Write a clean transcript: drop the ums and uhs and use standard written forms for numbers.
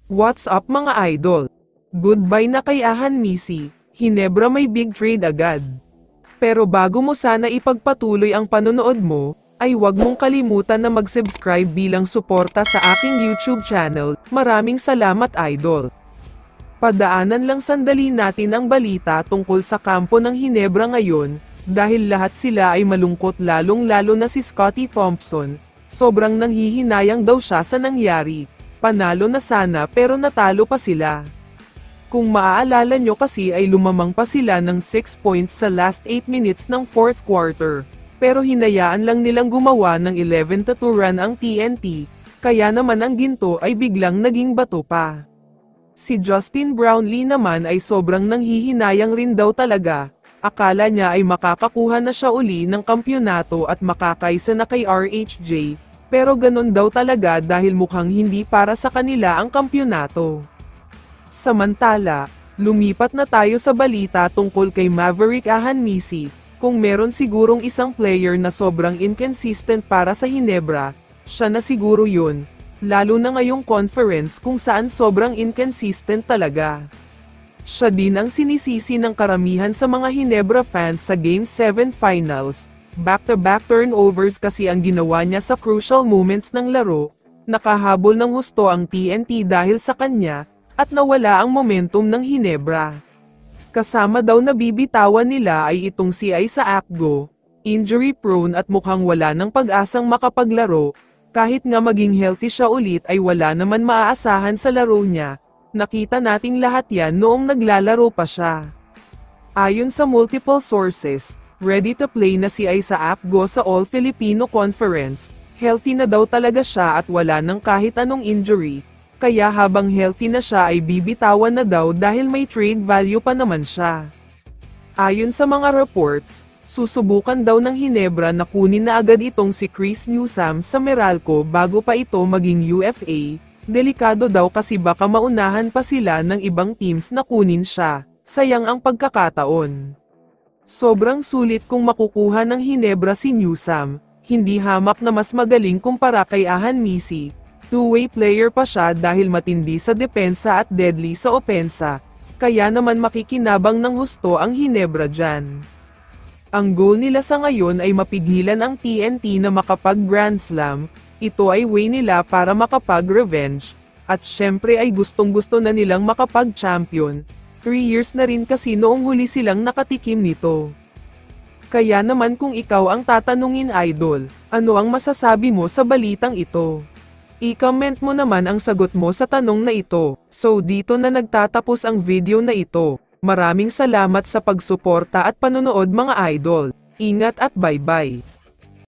What's up mga idol? Goodbye na kay Ahan Misi, Hinebra may big trade agad. Pero bago mo sana ipagpatuloy ang panonood mo, ay huwag mong kalimutan na mag-subscribe bilang suporta sa aking YouTube channel. Maraming salamat idol. Padaanan lang sandali natin ang balita tungkol sa kampo ng Hinebra ngayon, dahil lahat sila ay malungkot lalong-lalo na si Scottie Thompson. Sobrang nanghihinayang daw siya sa nangyari. Panalo na sana pero natalo pa sila. Kung maaalala nyo kasi ay lumamang pa sila ng 6 points sa last 8 minutes ng 4th quarter. Pero hinayaan lang nilang gumawa ng 11-2 run ang TNT, kaya naman ang ginto ay biglang naging bato pa. Si Justin Brownlee naman ay sobrang nanghihinayang rin daw talaga. Akala niya ay makakakuha na siya uli ng kampyonato at makakaisa na kay RHJ. Pero ganun daw talaga dahil mukhang hindi para sa kanila ang kampyonato. Samantala, lumipat na tayo sa balita tungkol kay Maverick Ahan Misi. Kung meron sigurong isang player na sobrang inconsistent para sa Hinebra, siya na siguro yun. Lalo na ngayong conference kung saan sobrang inconsistent talaga. Siya din ang sinisisi ng karamihan sa mga Hinebra fans sa Game 7 Finals. Back-to-back turnovers kasi ang ginawa niya sa crucial moments ng laro, nakahabol ng husto ang TNT dahil sa kanya, at nawala ang momentum ng Hinebra. Kasama daw na bibitawan nila ay itong si Isaac Go, injury prone at mukhang wala ng pag-asang makapaglaro, kahit nga maging healthy siya ulit ay wala naman maaasahan sa laro niya, nakita nating lahat yan noong naglalaro pa siya. Ayon sa multiple sources, ready to play na si Isaac Go sa All-Filipino Conference, healthy na daw talaga siya at wala nang kahit anong injury, kaya habang healthy na siya ay bibitawan na daw dahil may trade value pa naman siya. Ayon sa mga reports, susubukan daw ng Hinebra na kunin na agad itong si Chris Newsome sa Meralco bago pa ito maging UFA, delikado daw kasi baka maunahan pa sila ng ibang teams na kunin siya, sayang ang pagkakataon. Sobrang sulit kung makukuha ng Hinebra si Newsome, hindi hamak na mas magaling kumpara kay Ahan Misi. Two-way player pa siya dahil matindi sa depensa at deadly sa opensa, kaya naman makikinabang ng husto ang Hinebra dyan. Ang goal nila sa ngayon ay mapigilan ang TNT na makapag-Grand Slam, ito ay way nila para makapag-revenge, at syempre ay gustong-gusto na nilang makapag-champion. 3 years na rin kasi noong huli silang nakatikim nito. Kaya naman kung ikaw ang tatanungin idol, ano ang masasabi mo sa balitang ito? I-comment mo naman ang sagot mo sa tanong na ito. So dito na nagtatapos ang video na ito. Maraming salamat sa pagsuporta at panonood mga idol. Ingat at bye-bye.